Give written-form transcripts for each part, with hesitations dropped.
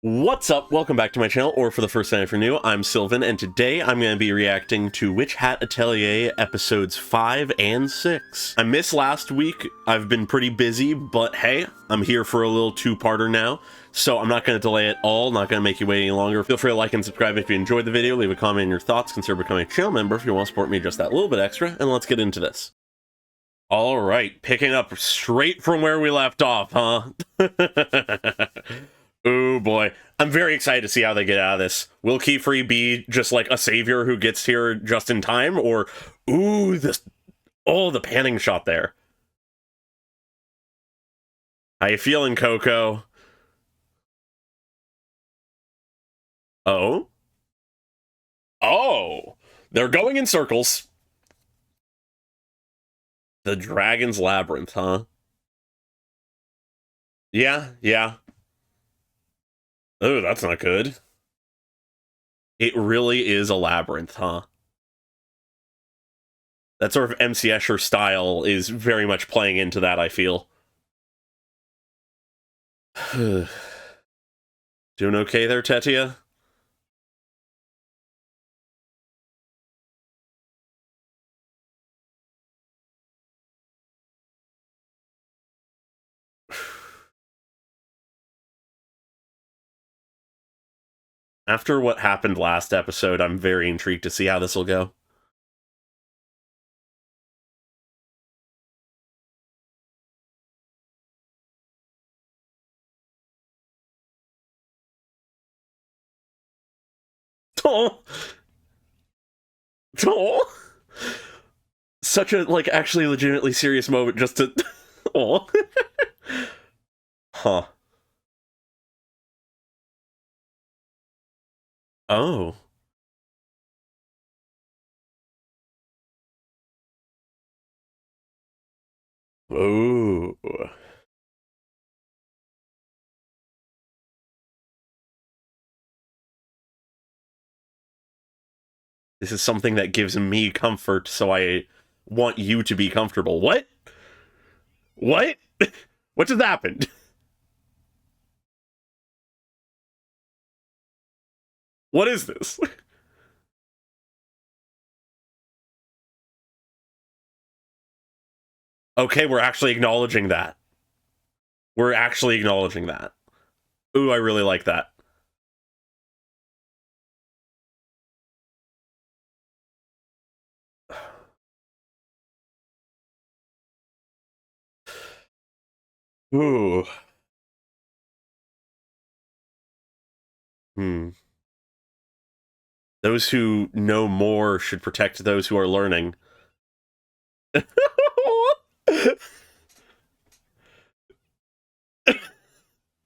What's up? Welcome back to my channel, or for the first time if you're new, I'm Sylvan, and today I'm going to be reacting to Witch Hat Atelier episodes 5 and 6. I missed last week, I've been pretty busy, but hey, I'm here for a little two-parter now, so I'm not going to delay it all, not going to make you wait any longer. Feel free to like and subscribe if you enjoyed the video, leave a comment in your thoughts, consider becoming a channel member if you want to support me just that little bit extra, and let's get into this. Alright, picking up straight from where we left off, huh? Oh boy. I'm very excited to see how they get out of this. Will Keyfree be just like a savior who gets here just in time? Or, ooh, this, oh, the panning shot there. How you feeling, Coco? Oh? Oh! They're going in circles. The Dragon's Labyrinth, huh? Yeah, yeah. Oh, that's not good. It really is a labyrinth, huh? That sort of MC Escher style is very much playing into that, I feel. Doing okay there, Tetia? After what happened last episode, I'm very intrigued to see how this will go. Oh, oh, such a like actually legitimately serious moment just to. Oh, huh. Oh, oh. This is something that gives me comfort, so I want you to be comfortable. What? What? What just happened? What is this? Okay, we're actually acknowledging that. We're actually acknowledging that. Ooh, I really like that. Ooh. Hmm. Those who know more should protect those who are learning.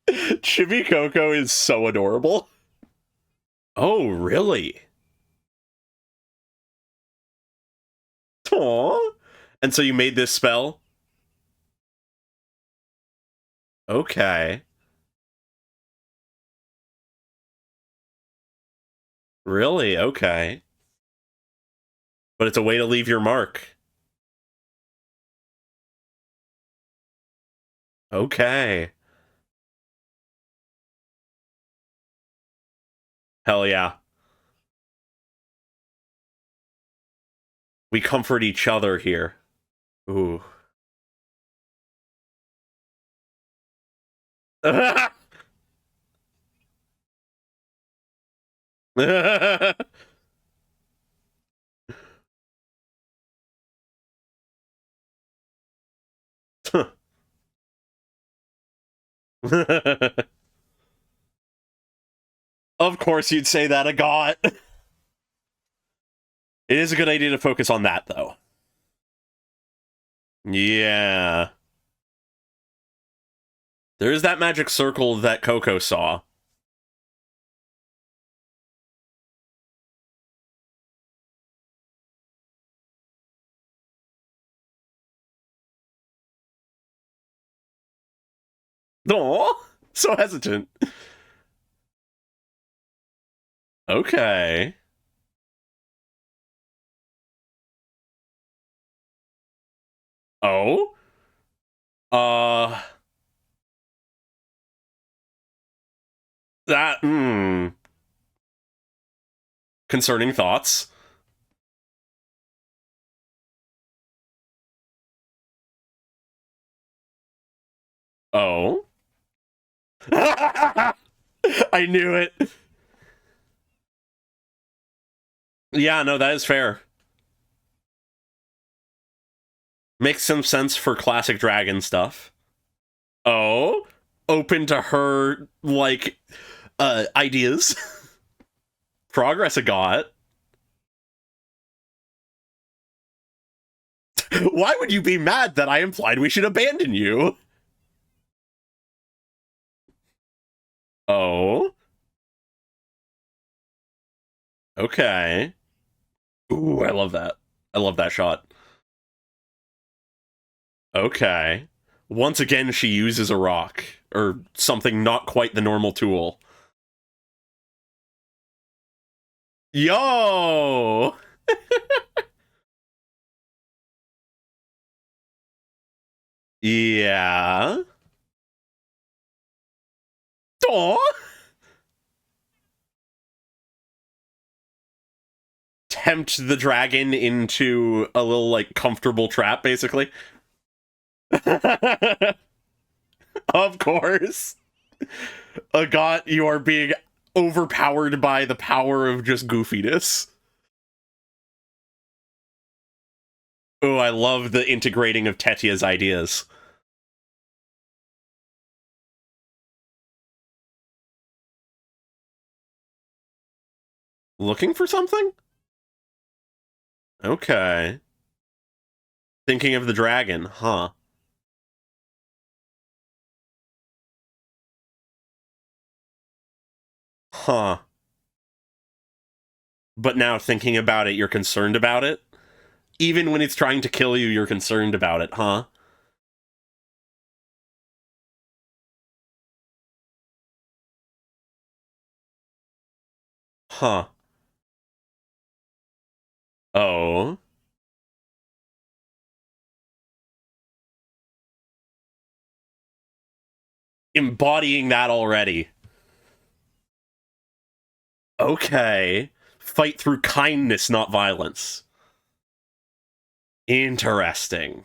Chibi Coco is so adorable. Oh, really? Aww. And so you made this spell? Okay. Really? Okay. But it's a way to leave your mark. Okay. Hell yeah. We comfort each other here. Ooh. Of course you'd say that, a god. It is a good idea to focus on that, though. Yeah. There is that magic circle that Coco saw. Oh, so hesitant. Okay. Oh? Uh... That, concerning thoughts. Oh. I knew it. Yeah, no, that is fair. Makes some sense for classic dragon stuff. Oh, open to her, like, ideas. Progress I got. Why would you be mad that I implied we should abandon you? Oh, okay. Ooh, I love that. I love that shot. Okay. Once again, she uses a rock, or something not quite the normal tool. Yo! Yeah. Aw! Tempt the dragon into a little, like, comfortable trap, basically. Of course. God, you are being overpowered by the power of just goofiness. Oh, I love the integrating of Tetia's ideas. Looking for something? Okay. Thinking of the dragon, huh? Huh. But now thinking about it, you're concerned about it? Even when it's trying to kill you, you're concerned about it, huh? Huh. Oh. Embodying that already. Okay. Fight through kindness, not violence. Interesting.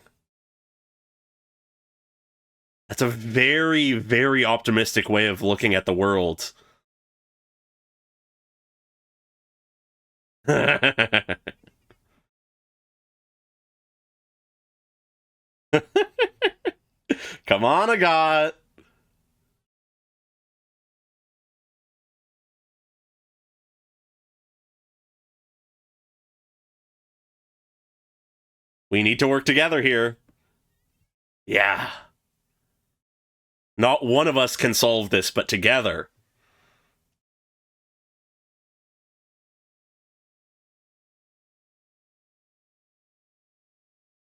That's a very, very optimistic way of looking at the world. Come on, Agat. We need to work together here. Yeah. Not one of us can solve this, but together.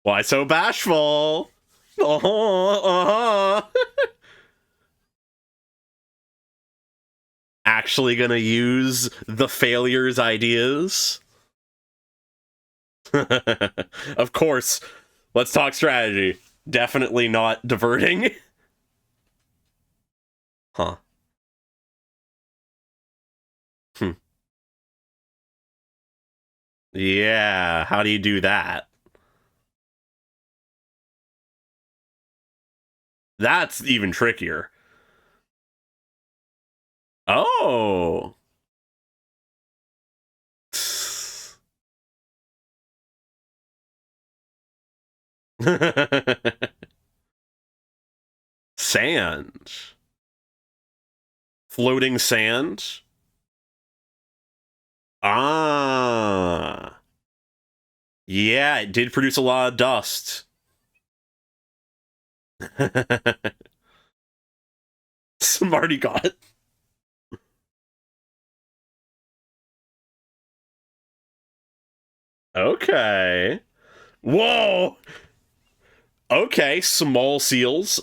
Why so bashful? Uh-huh. Actually gonna use the failure's ideas? Of course. Let's talk strategy. Definitely not diverting. Huh. Hmm. Yeah, how do you do that? That's even trickier. Oh. Sand. Floating sand? Ah. Yeah, it did produce a lot of dust. Smarty got. Okay. Whoa. Okay, small seals.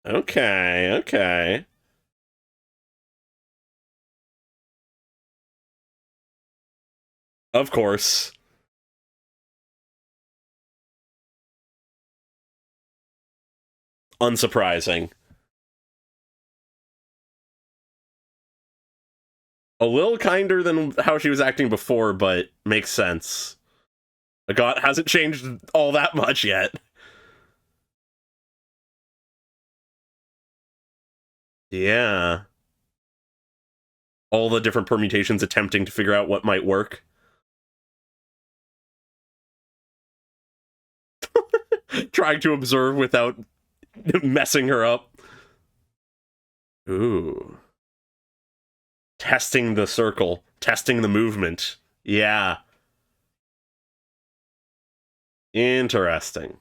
Okay, okay. Of course. unsurprising. A little kinder than how she was acting before, but makes sense. Agat hasn't changed all that much yet. Yeah. All the different permutations attempting to figure out what might work. Trying to observe without messing her up. Ooh. Testing the circle. Testing the movement. Yeah. Interesting.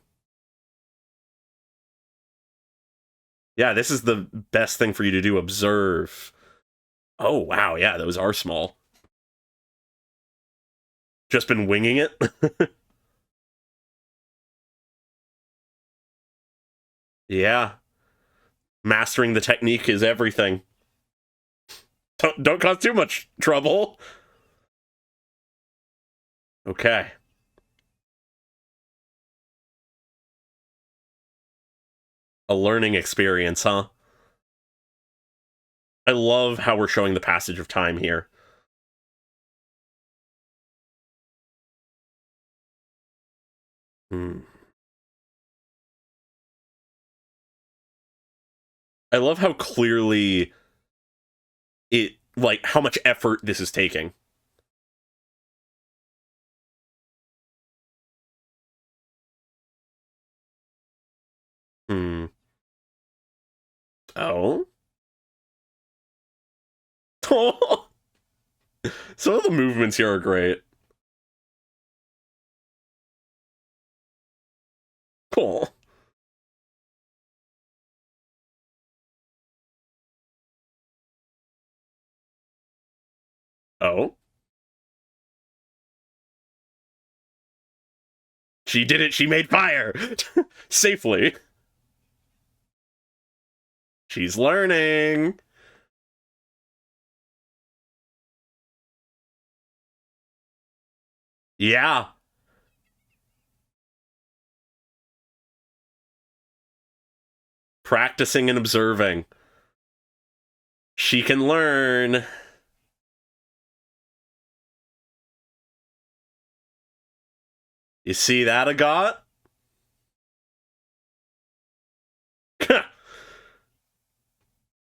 Yeah, this is the best thing for you to do. Observe. Oh, wow. Yeah, those are small. Just been winging it? Yeah. Mastering the technique is everything. Don't cause too much trouble. Okay. A learning experience, huh? I love how we're showing the passage of time here. Hmm. I love how clearly like, how much effort this is taking. Hmm. Oh? Some of the movements here are great. Cool. Oh? She did it! She made fire! Safely. She's learning! Yeah. Practicing and observing. She can learn. You see that, Agat?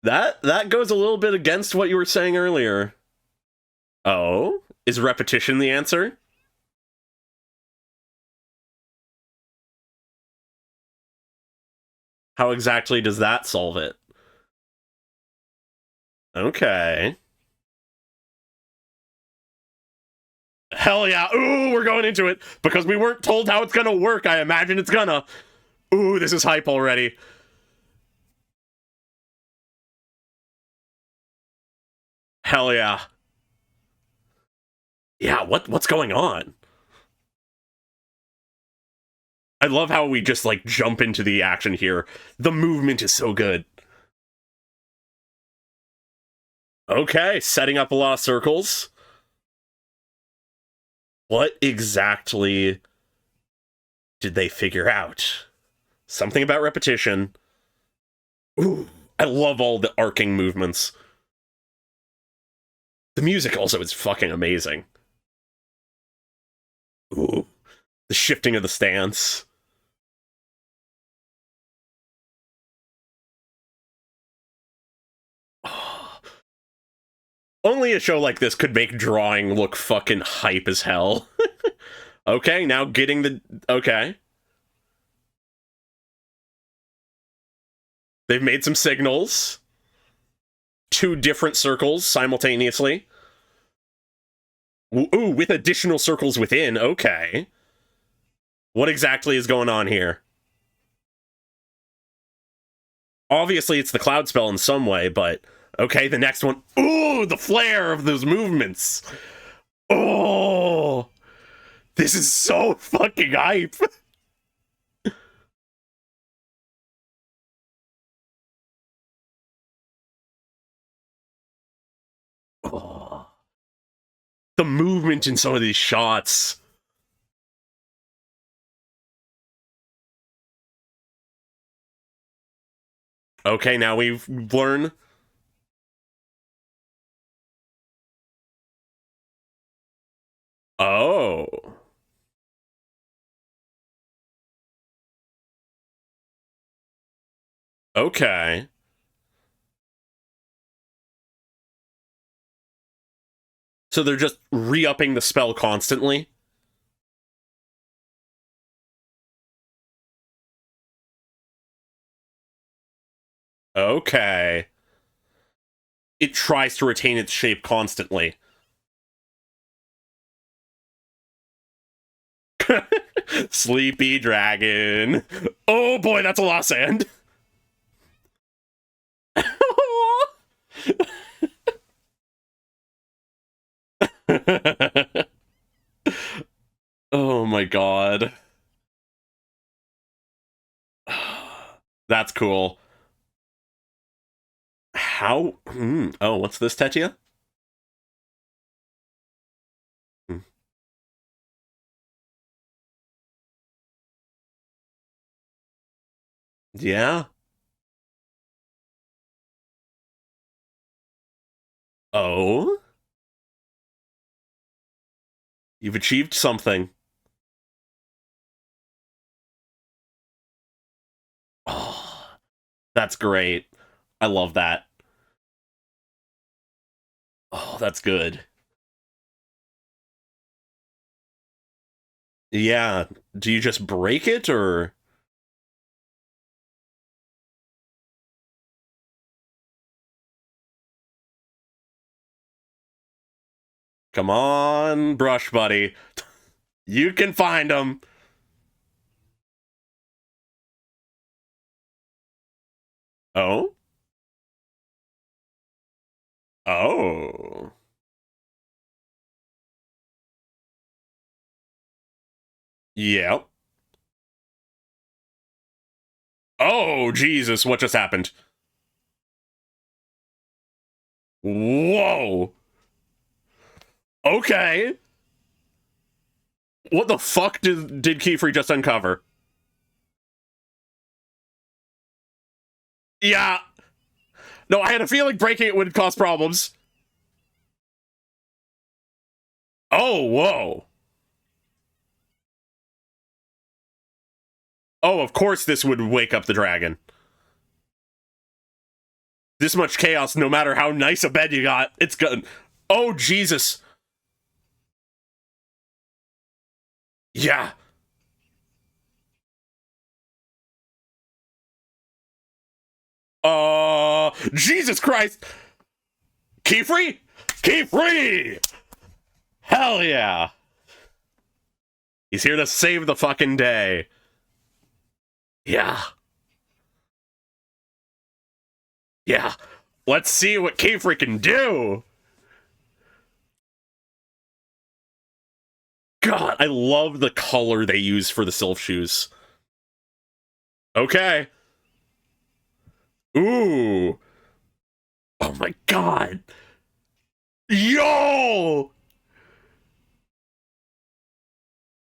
That goes a little bit against what you were saying earlier. Oh? Is repetition the answer? How exactly does that solve it? Okay. Hell yeah. Ooh, we're going into it. Because we weren't told how it's gonna work, I imagine it's gonna. Ooh, this is hype already. Hell yeah. Yeah, what's going on? I love how we just, like, jump into the action here. The movement is so good. Okay, setting up a lot of circles. What exactly did they figure out? Something about repetition. Ooh, I love all the arcing movements. The music also is fucking amazing. Ooh, the shifting of the stance. Only a show like this could make drawing look fucking hype as hell. Okay, now getting the... Okay. They've made some signals. Two different circles simultaneously. Ooh, with additional circles within. Okay. What exactly is going on here? Obviously, it's the cloud spell in some way, but... Okay, the next one. Ooh, the flare of those movements. Oh, this is so fucking hype. Oh, the movement in some of these shots. Okay, now we've learned. Oh. Okay. So they're just re-upping the spell constantly? Okay. It tries to retain its shape constantly. Sleepy dragon. Oh boy, that's a lot of sand. Oh my god. That's cool. How? Oh, what's this, Tetia? Hmm. Yeah? Oh? You've achieved something. Oh, that's great. I love that. Oh, that's good. Yeah. Do you just break it, or? Come on, brush buddy. You can find them. Oh? Oh. Yep. Oh, Jesus, what just happened? Whoa. Okay. What the fuck did Keyfree just uncover? Yeah. No, I had a feeling breaking it would cause problems. Oh, whoa. Oh, of course this would wake up the dragon. This much chaos, no matter how nice a bed you got, it's gonna... Oh, Jesus. Yeah. Jesus Christ. Keyfree? Keyfree! Hell yeah. He's here to save the fucking day. Yeah. Yeah. Let's see what Keyfree can do. God, I love the color they use for the Sylph shoes. Okay. Ooh. Oh my god. Yo!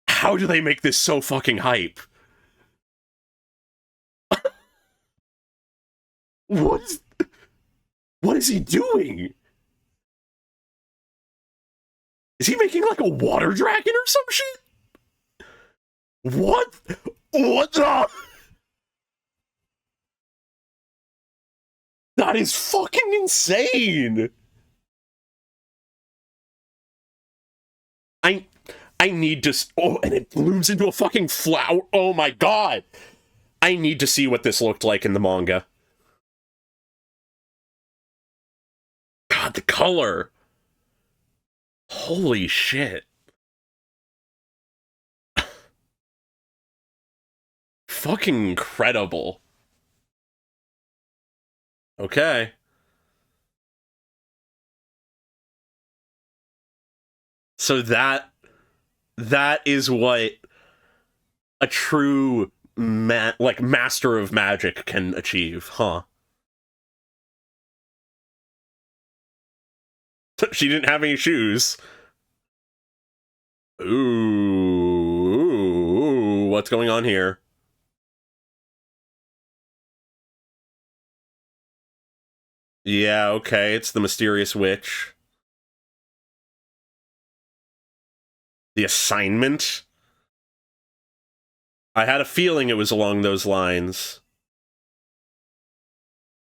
How do they make this so fucking hype? What is, what is he doing? Is he making like a water dragon or some shit? What? What the? That is fucking insane. I I need to. Oh, and it blooms into a fucking flower. Oh my god. I need to see what this looked like in the manga. God, the color. Holy shit. Fucking incredible. Okay. So that is what a true like master of magic can achieve, huh? She didn't have any shoes. Ooh, what's going on here? Yeah, okay, it's the mysterious witch. The assignment? I had a feeling it was along those lines.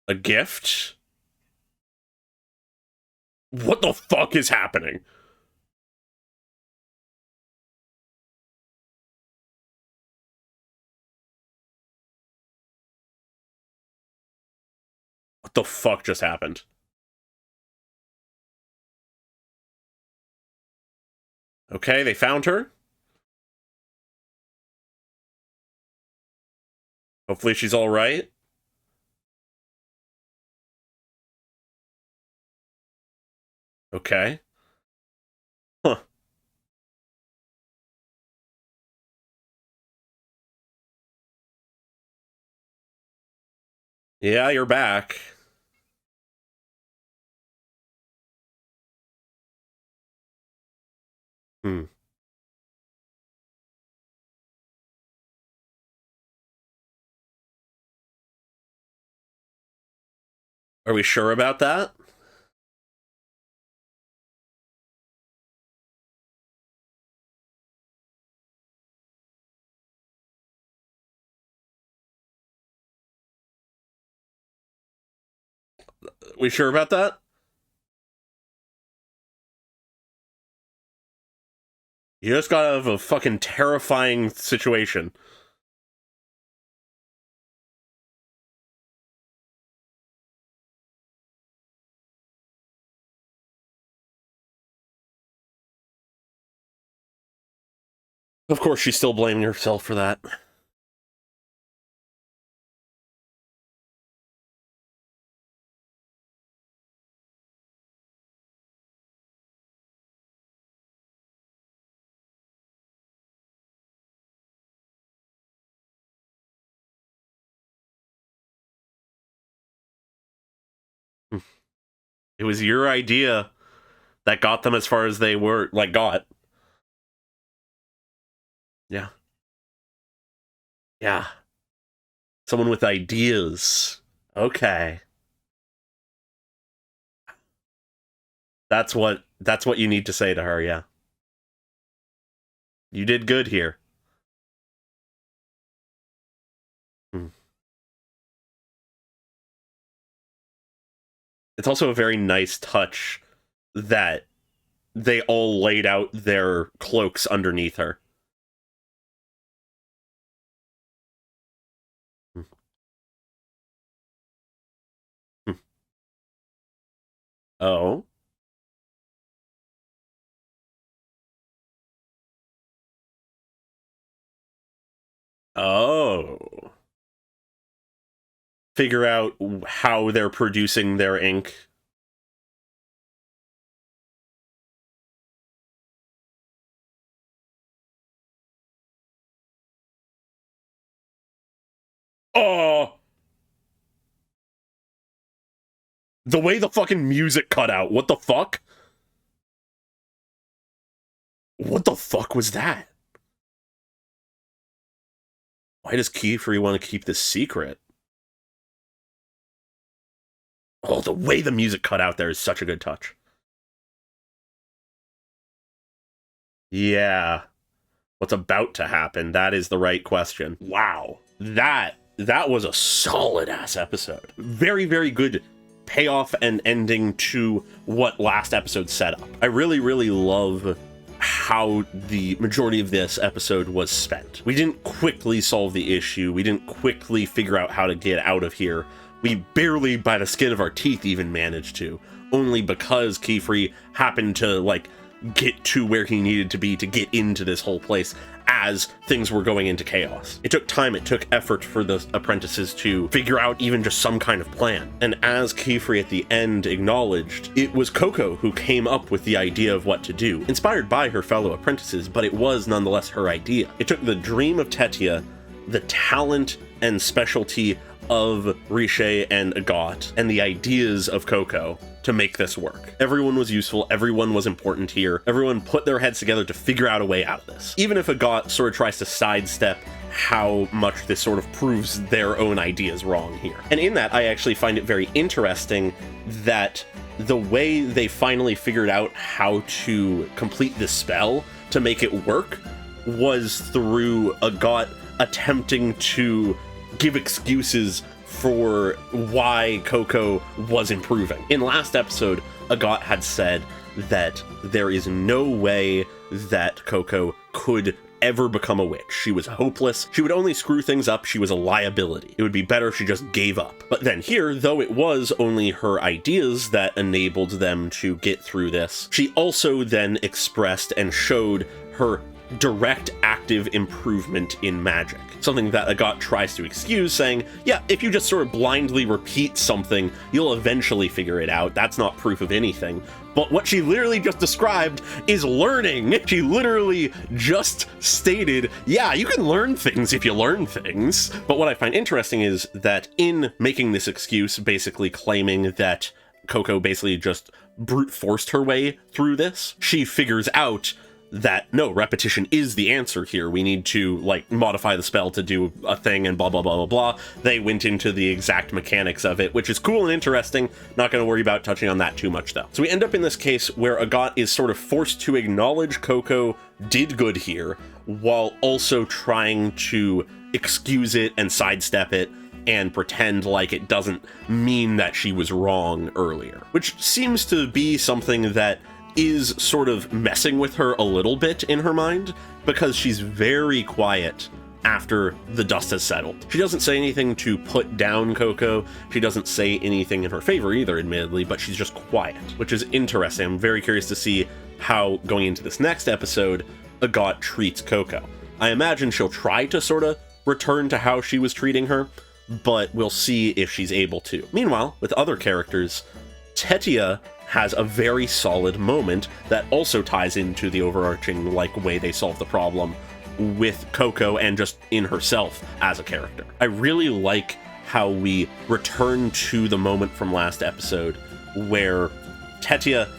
A gift? What the fuck is happening? What the fuck just happened? Okay, they found her. Hopefully she's all right. Okay. Huh. Yeah, you're back. Hmm. Are we sure about that? We sure about that? You just got out of a fucking terrifying situation. Of course, she's still blaming herself for that. It was your idea that got them as far as they were, like, got. Yeah. Yeah. Someone with ideas. Okay. That's what you need to say to her, yeah. You did good here. Hmm. It's also a very nice touch that they all laid out their cloaks underneath her. Hmm. Hmm. Oh. Oh. Figure out how they're producing their ink. Oh! The way the fucking music cut out. What the fuck? What the fuck was that? Why does Keyfree want to keep this secret? Oh, the way the music cut out there is such a good touch. Yeah. What's about to happen? That is the right question. Wow. That was a solid ass episode. Very, very good payoff and ending to what last episode set up. I really, really love how the majority of this episode was spent. We didn't quickly solve the issue. We didn't quickly figure out how to get out of here. We barely, by the skin of our teeth, even managed to. Only because Keyfree happened to, like, get to where he needed to be to get into this whole place as things were going into chaos. It took time, it took effort for the apprentices to figure out even just some kind of plan. And as Keyfree at the end acknowledged, it was Coco who came up with the idea of what to do, inspired by her fellow apprentices, but it was nonetheless her idea. It took the dream of Tetia, the talent and specialty of Riche and Agot, and the ideas of Coco, to make this work. Everyone was useful, everyone was important here, everyone put their heads together to figure out a way out of this. Even if Agat sort of tries to sidestep how much this sort of proves their own ideas wrong here. And in that, I actually find it very interesting that the way they finally figured out how to complete this spell to make it work was through Agat attempting to give excuses for why Coco was improving. In last episode, Agat had said that there is no way that Coco could ever become a witch. She was hopeless. She would only screw things up. She was a liability. It would be better if she just gave up. But then here, though it was only her ideas that enabled them to get through this, she also then expressed and showed her direct active improvement in magic. Something that Agat tries to excuse, saying, yeah, if you just sort of blindly repeat something, you'll eventually figure it out. That's not proof of anything. But what she literally just described is learning. She literally just stated, yeah, you can learn things if you learn things. But what I find interesting is that in making this excuse, basically claiming that Coco basically just brute forced her way through this, she figures out that no, repetition is the answer here. We need to like modify the spell to do a thing and blah blah blah blah blah. They went into the exact mechanics of it, which is cool and interesting. Not going to worry about touching on that too much though. So we end up in this case where Agat is sort of forced to acknowledge Coco did good here while also trying to excuse it and sidestep it and pretend like it doesn't mean that she was wrong earlier, which seems to be something that is sort of messing with her a little bit in her mind, because she's very quiet after the dust has settled. She doesn't say anything to put down Coco. She doesn't say anything in her favor either, admittedly, but she's just quiet, which is interesting. I'm very curious to see how, going into this next episode, Agat treats Coco. I imagine she'll try to sort of return to how she was treating her, but we'll see if she's able to. Meanwhile, with other characters, Tetia has a very solid moment that also ties into the overarching way they solve the problem with Coco and just in herself as a character. I really like how we return to the moment from last episode where Tetia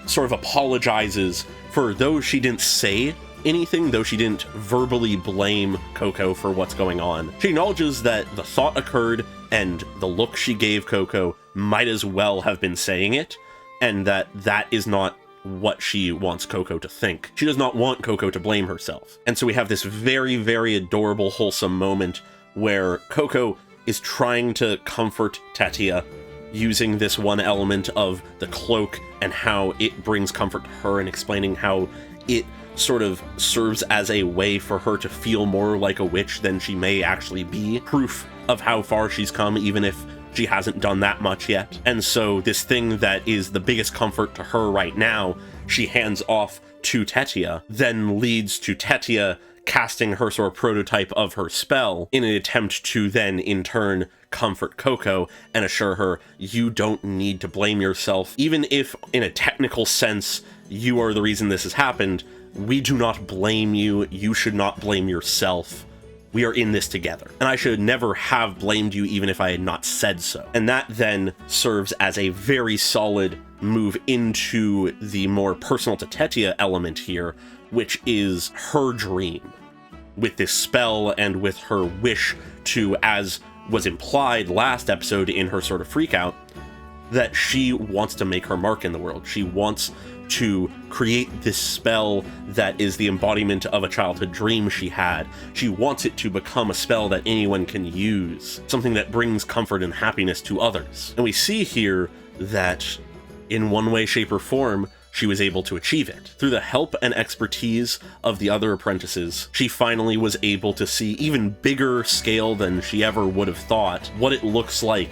sort of apologizes for, though she didn't say anything, though she didn't verbally blame Coco for what's going on, she acknowledges that the thought occurred and the look she gave Coco might as well have been saying it, and that is not what she wants Coco to think. She does not want Coco to blame herself. And so we have this very, very adorable, wholesome moment where Coco is trying to comfort Tetia using this one element of the cloak and how it brings comfort to her, and explaining how it sort of serves as a way for her to feel more like a witch than she may actually be. Proof of how far she's come, even if she hasn't done that much yet. And so this thing that is the biggest comfort to her right now, she hands off to Tetia, then leads to Tetia casting her sort of prototype of her spell in an attempt to then in turn comfort Coco and assure her, you don't need to blame yourself. Even if in a technical sense you are the reason this has happened, we do not blame you. You should not blame yourself. We are in this together. And I should never have blamed you even if I had not said so. And that then serves as a very solid move into the more personal to Tetia element here, which is her dream with this spell and with her wish to, as was implied last episode in her sort of freak out, that she wants to make her mark in the world. She wants to create this spell that is the embodiment of a childhood dream she had. She wants it to become a spell that anyone can use, something that brings comfort and happiness to others. And we see here that in one way, shape, or form, she was able to achieve it. Through the help and expertise of the other apprentices, she finally was able to see even bigger scale than she ever would have thought what it looks like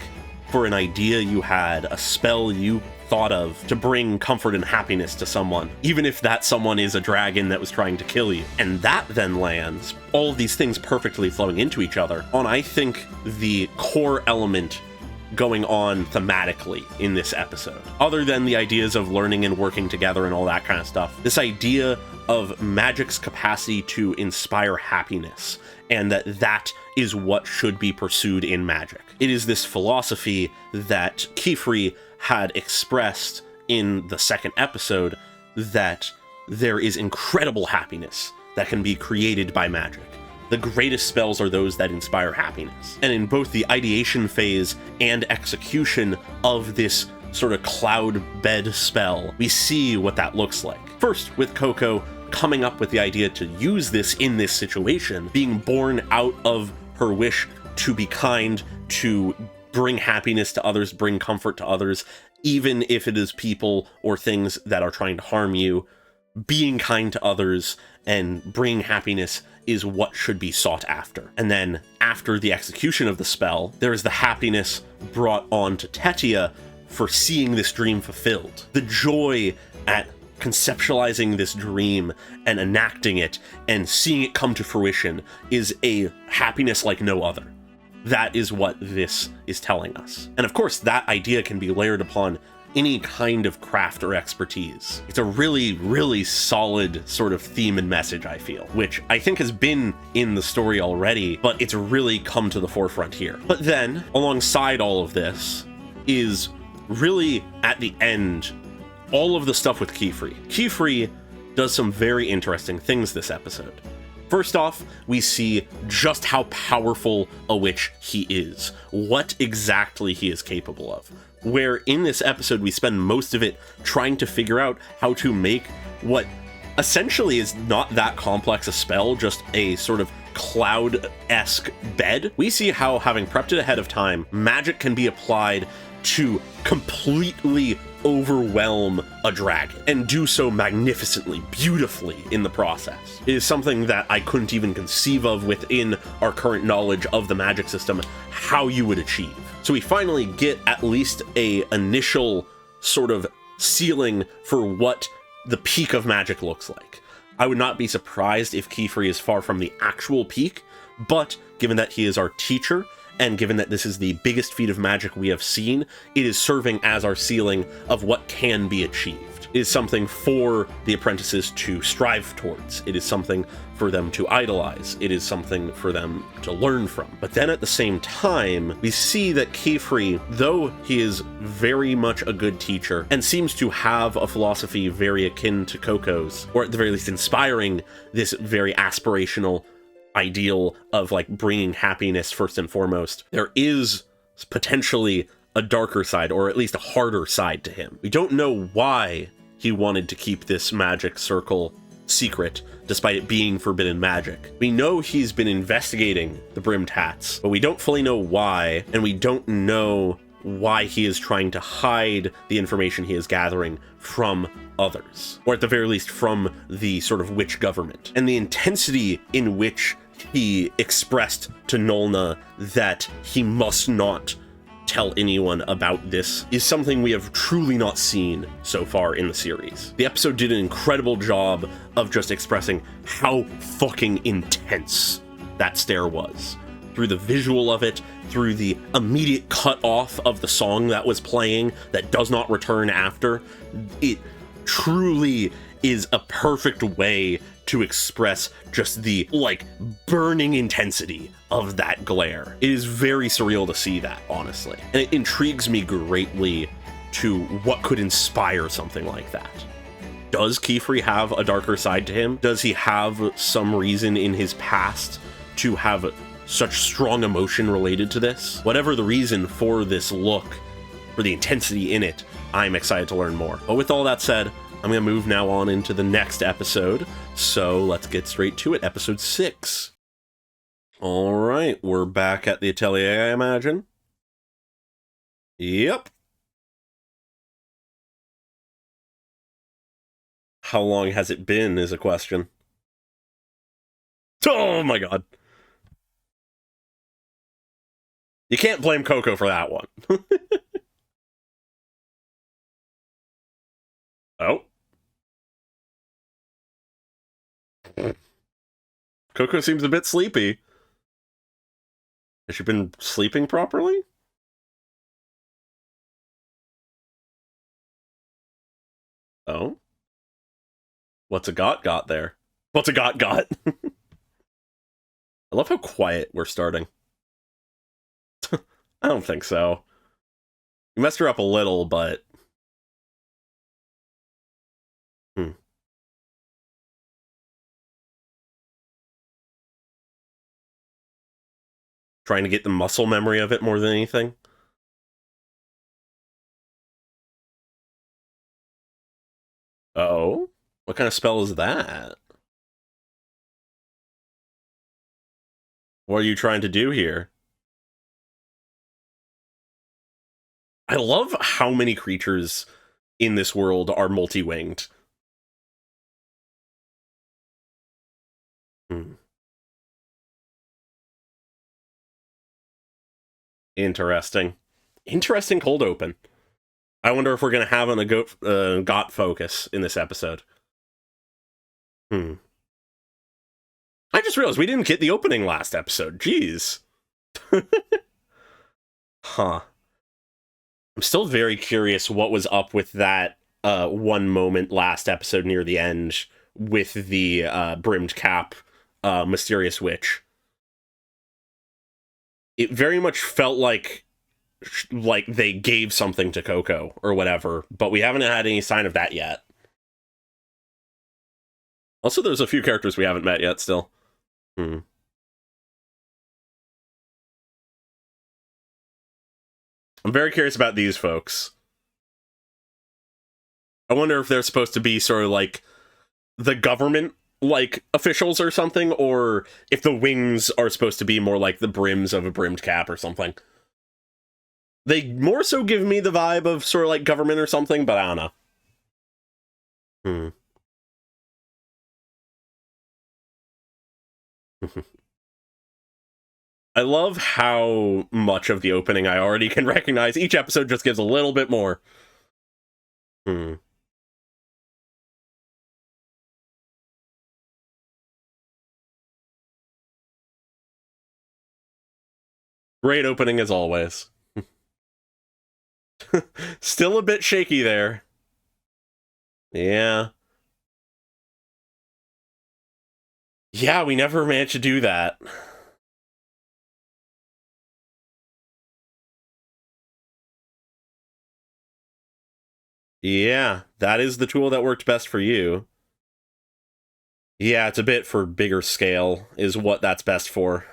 for an idea you had, a spell you thought of to bring comfort and happiness to someone, even if that someone is a dragon that was trying to kill you. And that then lands, all of these things perfectly flowing into each other, on, I think, the core element going on thematically in this episode. Other than the ideas of learning and working together and all that kind of stuff, this idea of magic's capacity to inspire happiness, and that is what should be pursued in magic. It is this philosophy that Kefri had expressed in the second episode that there is incredible happiness that can be created by magic. The greatest spells are those that inspire happiness. And in both the ideation phase and execution of this sort of cloud bed spell, we see what that looks like. First, with Coco coming up with the idea to use this in this situation, being born out of her wish to be kind, to bring happiness to others, bring comfort to others, even if it is people or things that are trying to harm you. Being kind to others and bringing happiness is what should be sought after. And then after the execution of the spell, there is the happiness brought on to Tetia for seeing this dream fulfilled. The joy at conceptualizing this dream and enacting it and seeing it come to fruition is a happiness like no other. That is what this is telling us. And of course, that idea can be layered upon any kind of craft or expertise. It's a really, really solid sort of theme and message, I feel, which I think has been in the story already, but it's really come to the forefront here. But then, alongside all of this, is really, at the end, all of the stuff with Keyfree. Keyfree does some very interesting things this episode. First off, we see just how powerful a witch he is, what exactly he is capable of. Where in this episode we spend most of it trying to figure out how to make what essentially is not that complex a spell, just a sort of cloud-esque bed. We see how, having prepped it ahead of time, magic can be applied to completely overwhelm a dragon, and do so magnificently, beautifully in the process. It is something that I couldn't even conceive of within our current knowledge of the magic system, how you would achieve. So we finally get at least a initial sort of ceiling for what the peak of magic looks like. I would not be surprised if Keyfree is far from the actual peak, but given that he is our teacher, and given that this is the biggest feat of magic we have seen, it is serving as our ceiling of what can be achieved. It is something for the apprentices to strive towards. It is something for them to idolize. It is something for them to learn from. But then at the same time, we see that Keyfree, though he is very much a good teacher and seems to have a philosophy very akin to Coco's, or at the very least inspiring this very aspirational ideal of like bringing happiness first and foremost, there is potentially a darker side, or at least a harder side to him. We don't know why he wanted to keep this magic circle secret, despite it being forbidden magic. We know he's been investigating the Brimmed Hats, but we don't fully know why, and we don't know why he is trying to hide the information he is gathering from others, or at the very least from the sort of witch government. And the intensity in which he expressed to Nolna that he must not tell anyone about this is something we have truly not seen so far in the series. The episode did an incredible job of just expressing how fucking intense that stare was. Through the visual of it, through the immediate cut off of the song that was playing that does not return after, it truly is a perfect way to express just the, like, burning intensity of that glare. It is very surreal to see that, honestly. And it intrigues me greatly to what could inspire something like that. Does Keyfree have a darker side to him? Does he have some reason in his past to have such strong emotion related to this? Whatever the reason for this look, for the intensity in it, I'm excited to learn more. But with all that said, I'm going to move now on into the next episode, so let's get straight to it. Episode 6. Alright, we're back at the Atelier, I imagine. Yep. How long has it been is a question. Oh my god. You can't blame Coco for that one. Oh. Coco seems a bit sleepy. Has she been sleeping properly? Oh? What's a got there? What's a got? I love how quiet we're starting. I don't think so. You messed her up a little, but... Hmm. Trying to get the muscle memory of it more than anything. Oh? What kind of spell is that? What are you trying to do here? I love how many creatures in this world are multi-winged. Hmm. Interesting. Interesting cold open. I wonder if we're going to have a got focus in this episode. Hmm. I just realized we didn't get the opening last episode. Jeez. Huh. I'm still very curious what was up with that one moment last episode near the end with the brimmed cap mysterious witch. It very much felt like they gave something to Coco or whatever, but we haven't had any sign of that yet. Also, there's a few characters we haven't met yet still. Hmm. I'm very curious about these folks. I wonder if they're supposed to be sort of like the government like officials or something, or if the wings are supposed to be more like the brims of a brimmed cap or something. They more so give me the vibe of sort of like government or something, but I don't know. Hmm. I love how much of the opening I already can recognize. Each episode just gives a little bit more. Hmm. Great opening as always. Still a bit shaky there. Yeah. Yeah, we never managed to do that. Yeah, that is the tool that worked best for you. Yeah, it's a bit for bigger scale, is what that's best for.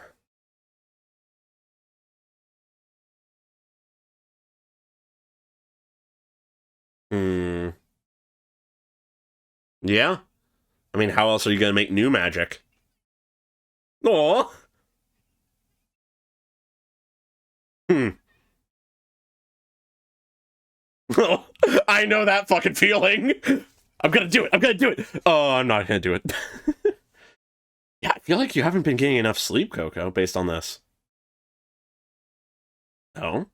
Hmm. Yeah. I mean, how else are you gonna make new magic? Aw. Hmm. I know that fucking feeling. I'm gonna do it. I'm gonna do it. Oh, I'm not gonna do it. Yeah, I feel like you haven't been getting enough sleep, Coco, based on this. Oh?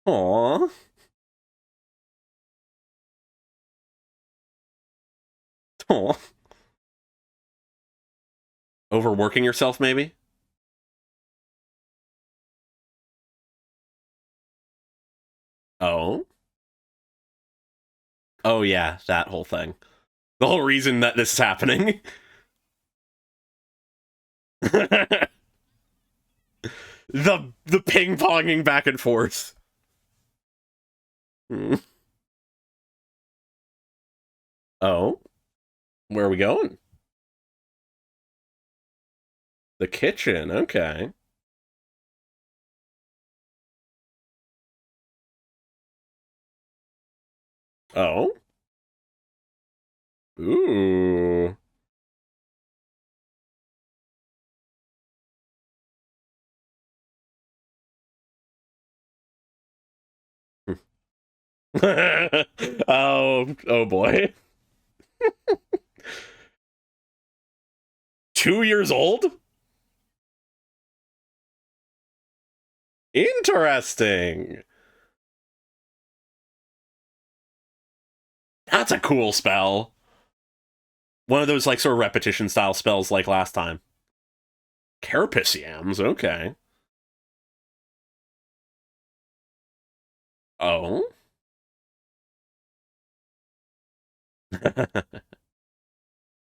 Aw. Aw. Overworking yourself, maybe? Oh? Oh, yeah, that whole thing. The whole reason that this is happening. The ping-ponging back and forth. Hmm. Oh? Where are we going? The kitchen, okay. Oh? Ooh. Oh boy. 2 years old? Interesting. That's a cool spell. One of those like sort of repetition style spells like last time. Carapace yams, okay. Oh?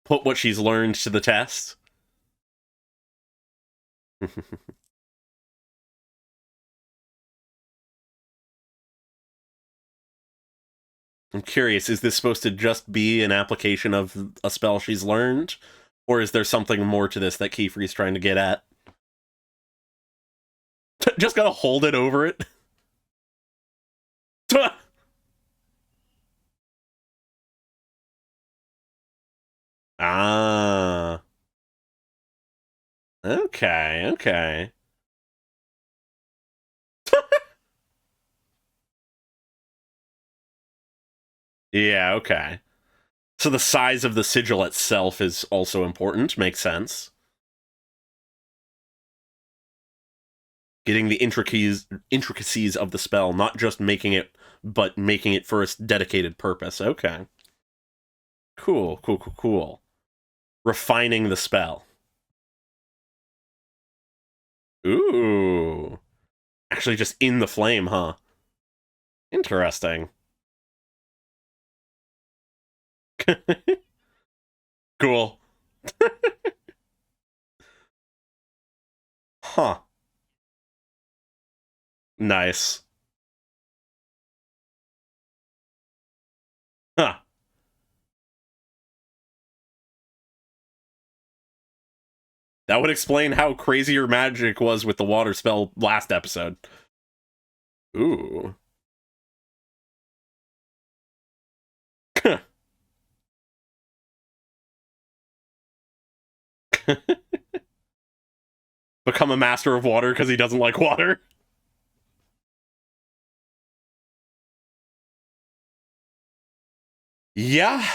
Put what she's learned to the test. I'm curious, is this supposed to just be an application of a spell she's learned? Or is there something more to this that Kiefer's trying to get at? Just gotta hold it over it? Ah. Okay, okay. Yeah, okay. So the size of the sigil itself is also important. Makes sense. Getting the intricacies of the spell, not just making it, but making it for a dedicated purpose. Okay. Cool, cool, cool, cool. Refining the spell. Ooh. Actually just in the flame, huh? Interesting. Cool. Huh. Nice. Huh. That would explain how crazy your magic was with the water spell last episode. Ooh. Become a master of water because he doesn't like water. Yeah.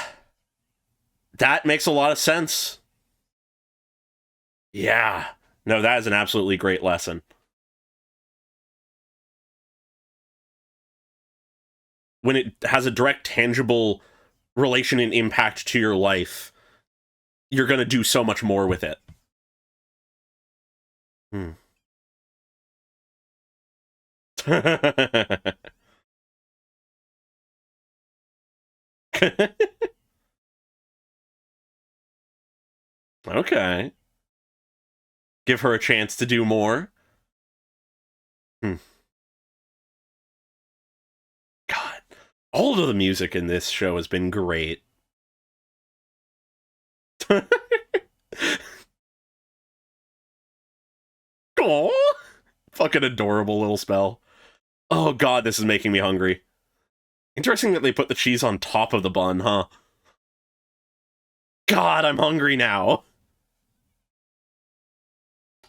That makes a lot of sense. Yeah. No, that is an absolutely great lesson. When it has a direct, tangible relation and impact to your life, you're going to do so much more with it. Hmm. Okay. Give her a chance to do more. Hmm. God. All of the music in this show has been great. Oh, fucking adorable little spell. Oh god, this is making me hungry. Interesting that they put the cheese on top of the bun, huh? God, I'm hungry now.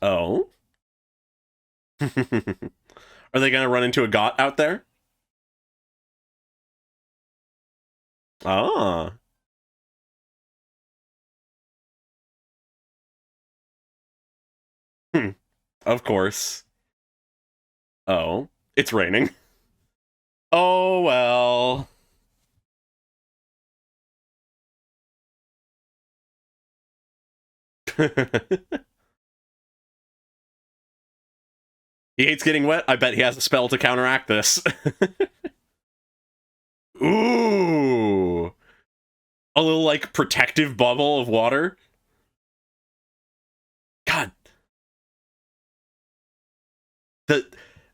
Oh? Are they gonna run into a got out there? Ah. Hmm. Of course. Oh. It's raining. Oh, well. He hates getting wet. I bet he has a spell to counteract this. Ooh. A little, like, protective bubble of water. God. The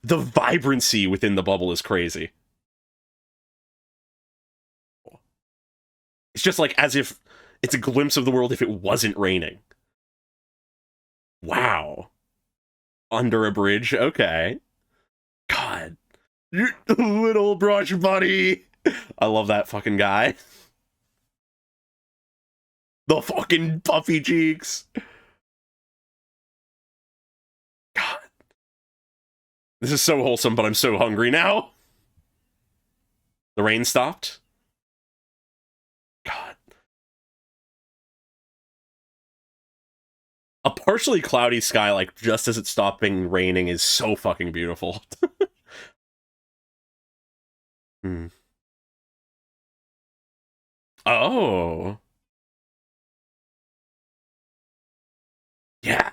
the vibrancy within the bubble is crazy. It's just like as if it's a glimpse of the world if it wasn't raining. Wow. Under a bridge, okay. God. You little brush buddy. I love that fucking guy. The fucking puffy cheeks. God. This is so wholesome, but I'm so hungry now. The rain stopped. God. A partially cloudy sky, like just as it's stopping raining, is so fucking beautiful. Hmm. Oh. Yeah.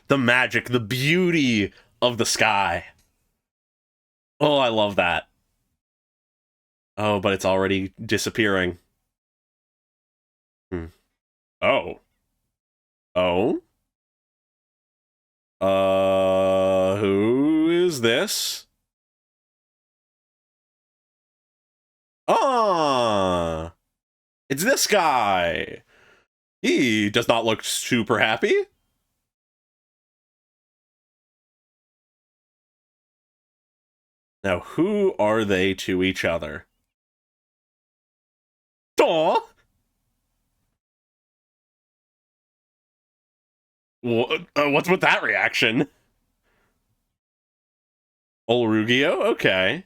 The magic, the beauty of the sky. Oh, I love that. Oh, but it's already disappearing. Hmm. Oh. Oh? Who is this? Ah, It's this guy. He does not look super happy. Now, who are they to each other? Aw! What's with that reaction? Olrugio? Okay.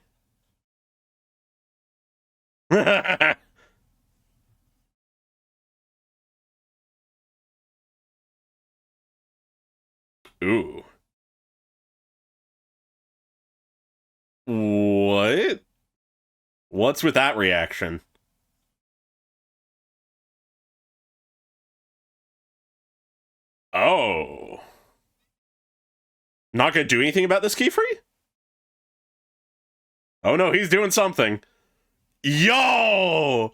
Ooh. What? What's with that reaction? Oh. Not gonna do anything about this, Keyfree? Oh no, he's doing something. Yo!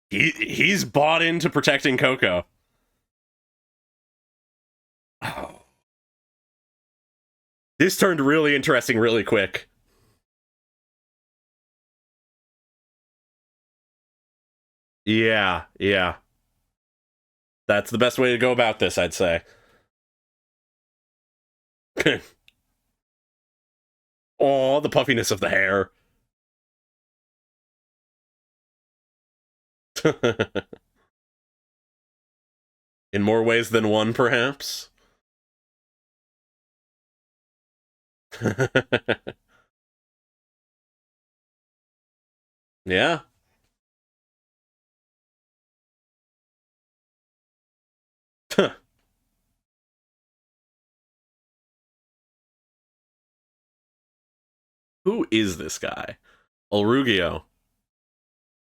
He's bought into protecting Coco. Oh. This turned really interesting really quick. Yeah, yeah. That's the best way to go about this, I'd say. Oh, the puffiness of the hair. In more ways than one, perhaps? Yeah. Who is this guy? Olrugio.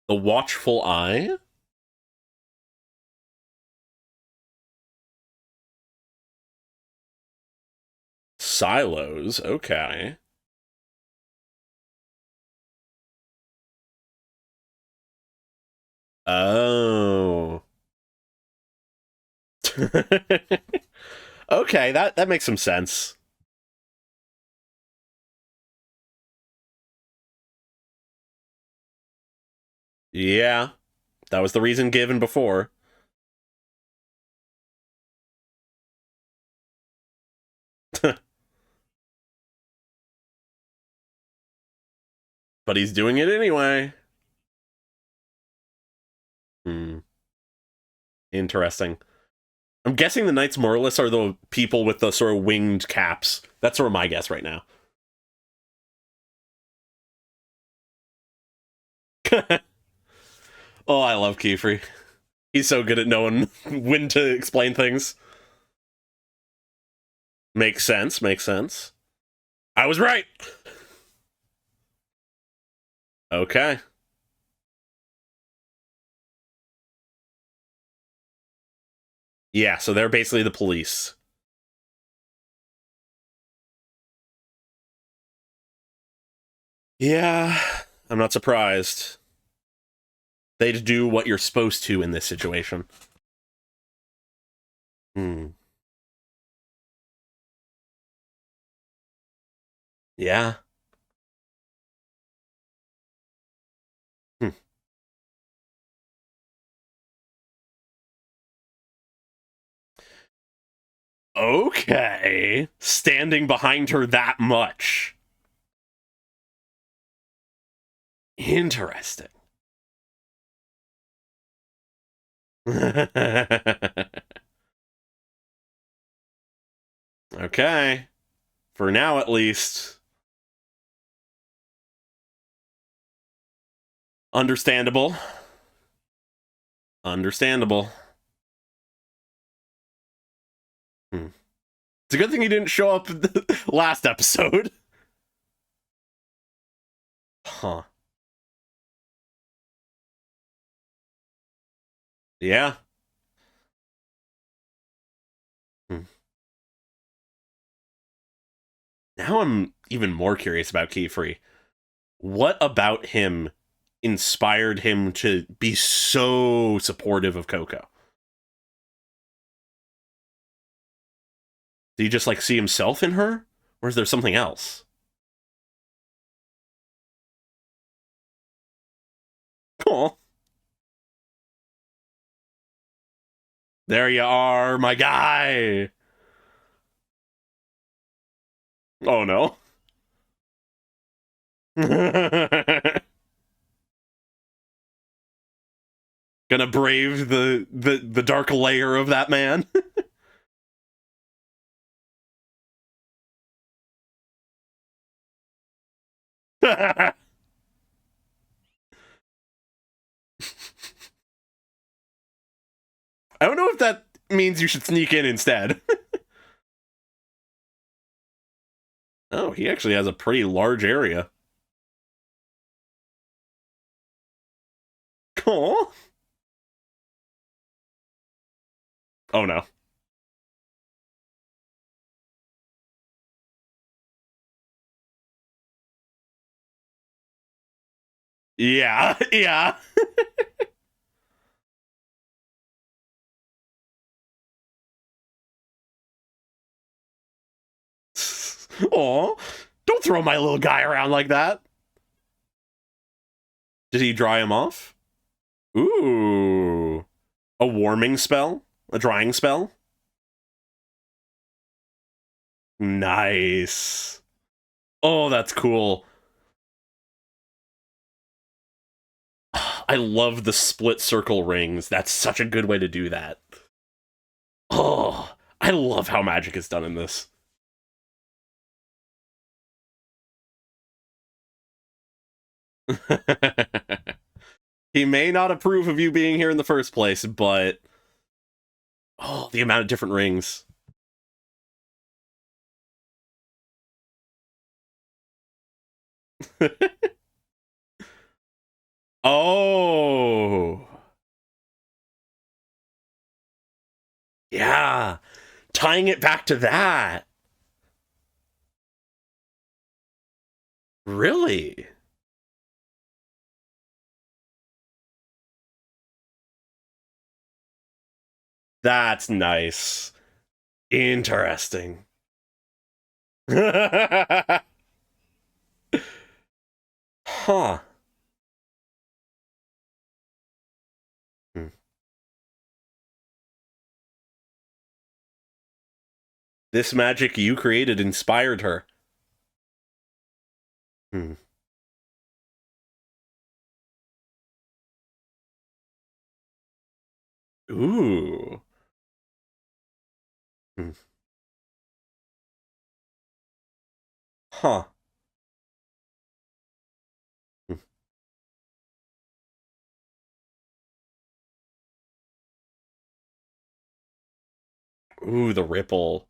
The Watchful Eye? Silos, okay. Oh. Okay, that makes some sense. Yeah, that was the reason given before. But he's doing it anyway. Hmm. Interesting. I'm guessing the Knights Moralists are the people with the sort of winged caps. That's sort of my guess right now. Oh, I love Kiefer. He's so good at knowing when to explain things. Makes sense, makes sense. I was right! Okay. Yeah, so they're basically the police. Yeah, I'm not surprised. They'd do what you're supposed to in this situation. Hmm. Yeah. Hmm. Okay. Standing behind her that much. Interesting. Okay. For now, at least. Understandable. Understandable. Hmm. It's a good thing he didn't show up in the last episode. Huh. Yeah. Hmm. Now I'm even more curious about Keyfree. What about him inspired him to be so supportive of Coco? Do you just like see himself in her? Or is there something else? Cool. There you are, my guy. Oh no. Gonna brave the dark layer of that man. I don't know if that means you should sneak in instead. Oh, he actually has a pretty large area. Cool. Oh no. Yeah, yeah. Aw, don't throw my little guy around like that. Did he dry him off? Ooh. A warming spell? A drying spell? Nice. Oh, that's cool. I love the split circle rings. That's such a good way to do that. Oh, I love how magic is done in this. He may not approve of you being here in the first place, but oh, the amount of different rings. Oh. Yeah. Tying it back to that. Really? That's nice. Interesting. Huh. Hmm. This magic you created inspired her. Hmm. Ooh. Hmm. Huh. Hmm. Ooh, the ripple.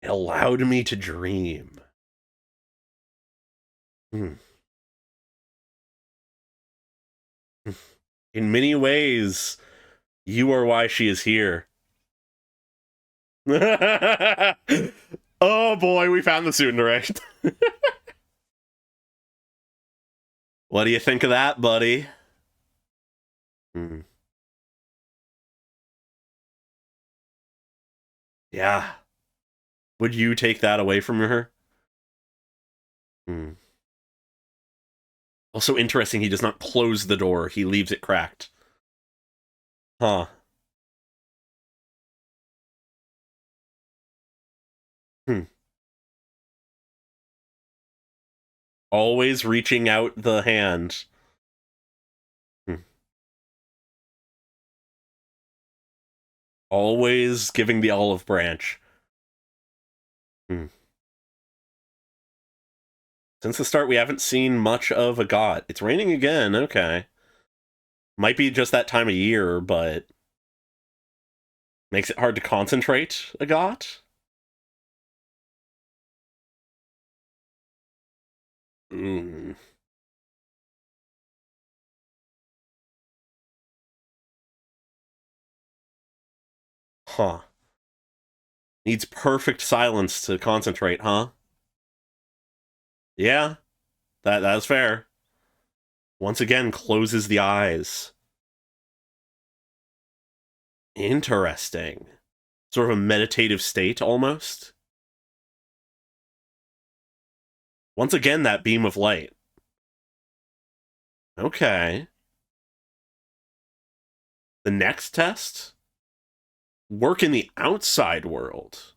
It allowed me to dream. Hmm. In many ways, you are why she is here. Oh boy, we found the student direct. What do you think of that, buddy? Hmm. Yeah. Would you take that away from her? Hmm. Also interesting, he does not close the door. He leaves it cracked. Huh. Hmm. Always reaching out the hand. Hmm. Always giving the olive branch. Hmm. Since the start, we haven't seen much of a god. It's raining again. Okay. Might be just that time of year, but makes it hard to concentrate a god? Mm. Huh. Needs perfect silence to concentrate, huh? Yeah, that's fair. Once again, closes the eyes. Interesting. Sort of a meditative state, almost. Once again, that beam of light. Okay. The next test? Work in the outside world.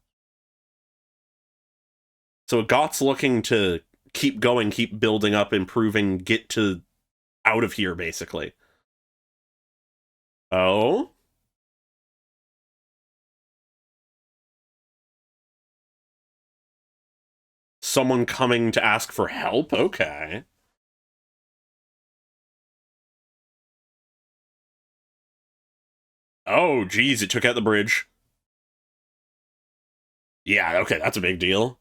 So Goth's looking to keep going, keep building up, improving, get to out of here, basically. Oh? Someone coming to ask for help? Okay. Oh, geez, it took out the bridge. Yeah, okay, that's a big deal.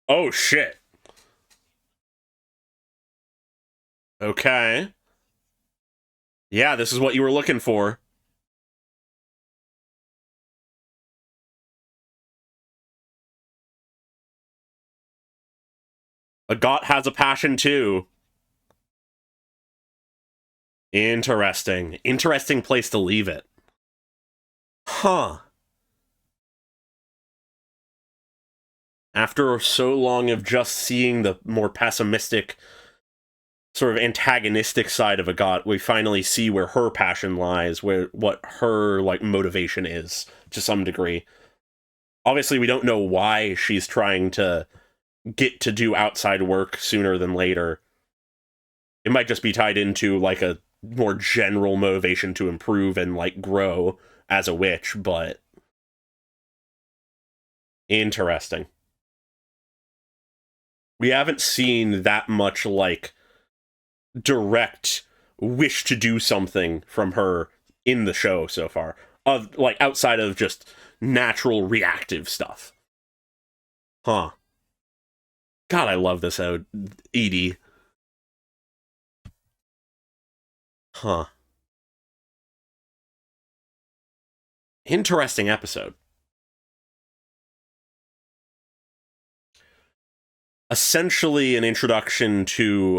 Oh, shit. Okay. Yeah, this is what you were looking for. A Goth has a passion, too. Interesting. Interesting place to leave it. Huh. After so long of just seeing the more pessimistic, sort of antagonistic side of a Goth, we finally see where her passion lies, where what her like motivation is to some degree. Obviously, we don't know why she's trying to get to do outside work sooner than later. It might just be tied into like a more general motivation to improve and like grow as a witch, but interesting. We haven't seen that much like direct wish to do something from her in the show so far, of like outside of just natural reactive stuff. Huh. God, I love this out, Edie. Huh. Interesting episode. Essentially an introduction to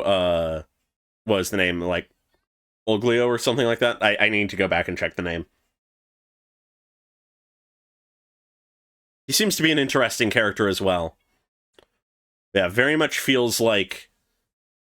what was the name, like Oglio or something like that. I need to go back and check the name. He seems to be an interesting character as well. Yeah, very much feels like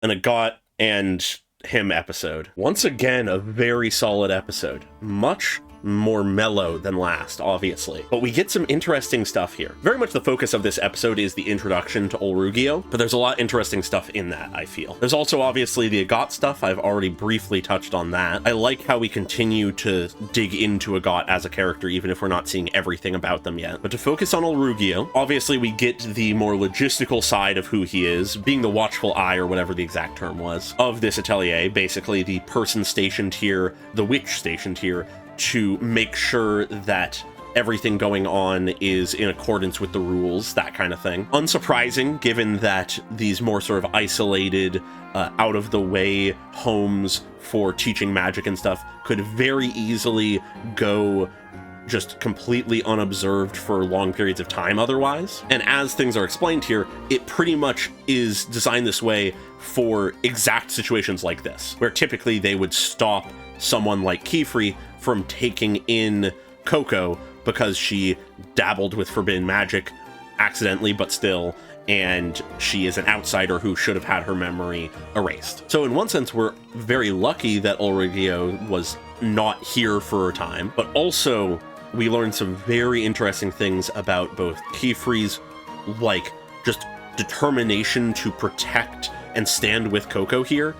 an Agot and him episode. Once again, a very solid episode. Much more mellow than last, obviously. But we get some interesting stuff here. Very much the focus of this episode is the introduction to Olrugio, but there's a lot of interesting stuff in that, I feel. There's also obviously the Agot stuff. I've already briefly touched on that. I like how we continue to dig into Agot as a character, even if we're not seeing everything about them yet. But to focus on Olrugio, obviously we get the more logistical side of who he is, being the watchful eye, or whatever the exact term was, of this Atelier, basically the person stationed here, the witch stationed here, to make sure that everything going on is in accordance with the rules, that kind of thing. Unsurprising, given that these more sort of isolated, out-of-the-way homes for teaching magic and stuff could very easily go just completely unobserved for long periods of time otherwise. And as things are explained here, it pretty much is designed this way for exact situations like this, where typically they would stop someone like Kefri from taking in Coco because she dabbled with forbidden magic accidentally, but still, and she is an outsider who should have had her memory erased. So in one sense, we're very lucky that Olrugio was not here for a time, but also we learned some very interesting things about both Kefri's, like, just determination to protect and stand with Coco here,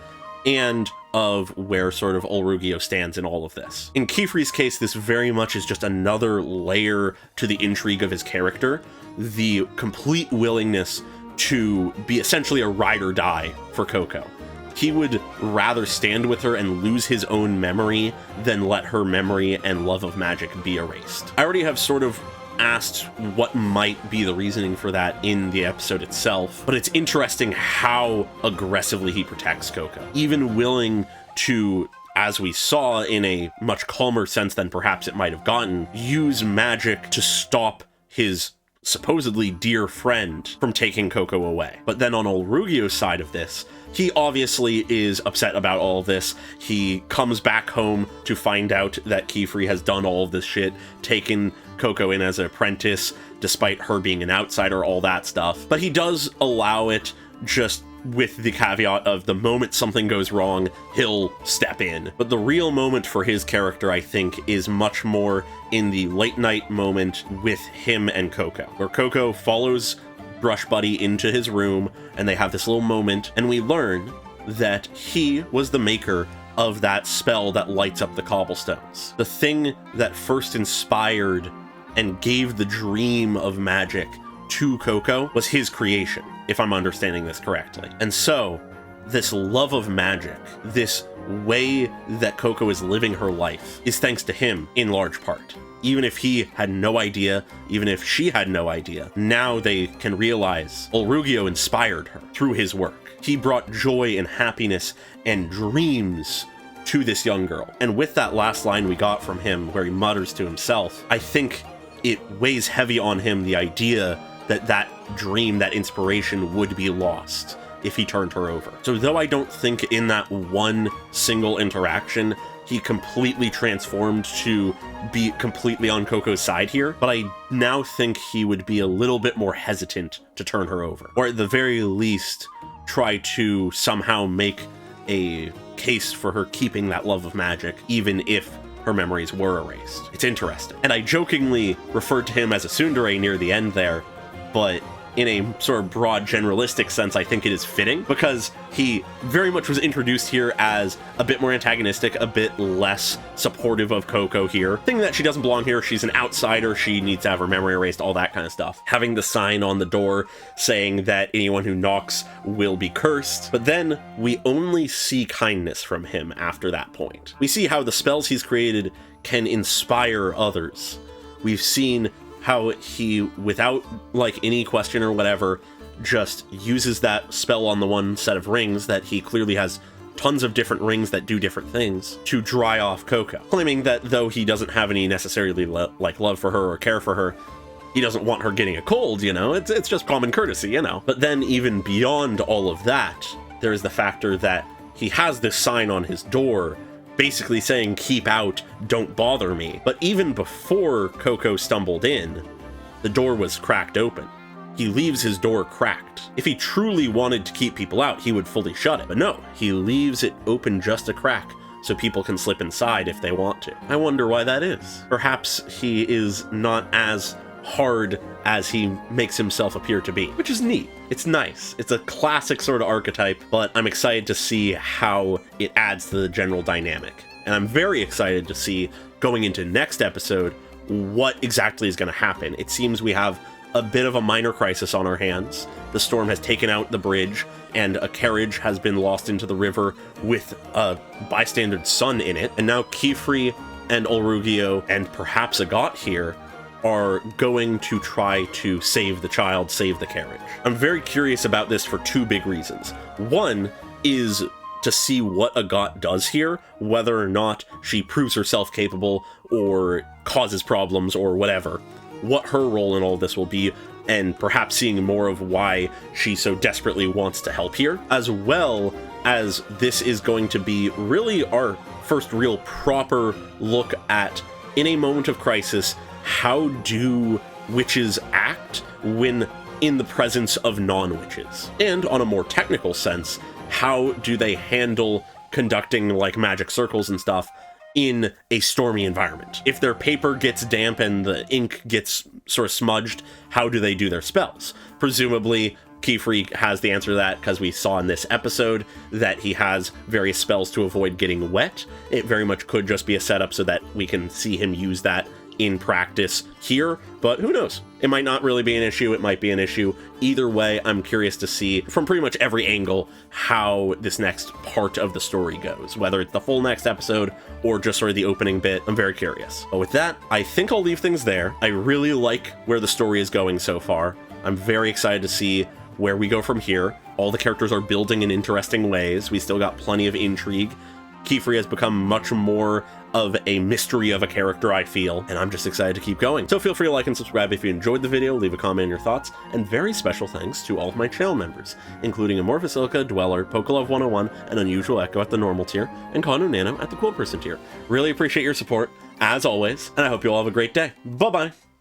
and of where sort of Olrugio stands in all of this. In Kefri's case, this very much is just another layer to the intrigue of his character, the complete willingness to be essentially a ride or die for Coco. He would rather stand with her and lose his own memory than let her memory and love of magic be erased. I already have sort of asked what might be the reasoning for that in the episode itself, but it's interesting how aggressively he protects Coco, even willing to, as we saw in a much calmer sense than perhaps it might have gotten, use magic to stop his supposedly dear friend from taking Coco away. But then on Olrugio's side of this, he obviously is upset about all of this. He comes back home to find out that Kefri has done all of this shit, taken Coco in as an apprentice, despite her being an outsider, all that stuff. But he does allow it, just with the caveat of the moment something goes wrong, he'll step in. But the real moment for his character, I think, is much more in the late night moment with him and Coco, where Coco follows Brush Buddy into his room, and they have this little moment, and we learn that he was the maker of that spell that lights up the cobblestones. The thing that first inspired and gave the dream of magic to Coco was his creation, if I'm understanding this correctly. And so, this love of magic, this way that Coco is living her life, is thanks to him in large part. Even if he had no idea, even if she had no idea, now they can realize Olrugio inspired her through his work. He brought joy and happiness and dreams to this young girl. And with that last line we got from him, where he mutters to himself, I think it weighs heavy on him, the idea that that dream, that inspiration would be lost if he turned her over. So though I don't think in that one single interaction he completely transformed to be completely on Coco's side here, but I now think he would be a little bit more hesitant to turn her over, or at the very least try to somehow make a case for her keeping that love of magic, even if her memories were erased. It's interesting. And I jokingly referred to him as a tsundere near the end there, but in a sort of broad generalistic sense, I think it is fitting, because he very much was introduced here as a bit more antagonistic, a bit less supportive of Coco here, thinking that she doesn't belong here, she's an outsider, she needs to have her memory erased, all that kind of stuff. Having the sign on the door saying that anyone who knocks will be cursed. But then we only see kindness from him after that point. We see how the spells he's created can inspire others. We've seen how he, without like any question or whatever, just uses that spell on the one set of rings that he clearly has tons of different rings that do different things to dry off Coco, claiming that though he doesn't have any necessarily love for her or care for her, he doesn't want her getting a cold, you know, it's just common courtesy, you know. But then even beyond all of that, there is the factor that he has this sign on his door basically saying, keep out, don't bother me. But even before Coco stumbled in, the door was cracked open. He leaves his door cracked. If he truly wanted to keep people out, he would fully shut it. But no, he leaves it open just a crack so people can slip inside if they want to. I wonder why that is. Perhaps he is not as hard as he makes himself appear to be, which is neat. It's nice. It's a classic sort of archetype, but I'm excited to see how it adds to the general dynamic. And I'm very excited to see, going into next episode, what exactly is going to happen. It seems we have a bit of a minor crisis on our hands. The storm has taken out the bridge, and a carriage has been lost into the river with a bystander's son in it. And now Kifri and Olrugio, and perhaps Agat here, are going to try to save the child, save the carriage. I'm very curious about this for two big reasons. One is to see what Agat does here, whether or not she proves herself capable or causes problems or whatever, what her role in all this will be, and perhaps seeing more of why she so desperately wants to help here, as well as this is going to be really our first real proper look at, in a moment of crisis, how do witches act when in the presence of non-witches? And on a more technical sense, how do they handle conducting like magic circles and stuff in a stormy environment? If their paper gets damp and the ink gets sort of smudged, how do they do their spells? Presumably, Kifri has the answer to that, because we saw in this episode that he has various spells to avoid getting wet. It very much could just be a setup so that we can see him use that in practice here, but who knows? It might not really be an issue, it might be an issue. Either way, I'm curious to see from pretty much every angle how this next part of the story goes, whether it's the full next episode or just sort of the opening bit. I'm very curious. But with that, I think I'll leave things there. I really like where the story is going so far. I'm very excited to see where we go from here. All the characters are building in interesting ways. We still got plenty of intrigue. Kifri has become much more of a mystery of a character, I feel, and I'm just excited to keep going. So feel free to like and subscribe if you enjoyed the video, leave a comment on your thoughts, and very special thanks to all of my channel members, including Amorphous Ilka, Dweller, Pokelove 101, and Unusual Echo at the normal tier, and Kanu Nano at the cool person tier. Really appreciate your support, as always, and I hope you all have a great day. Bye-bye!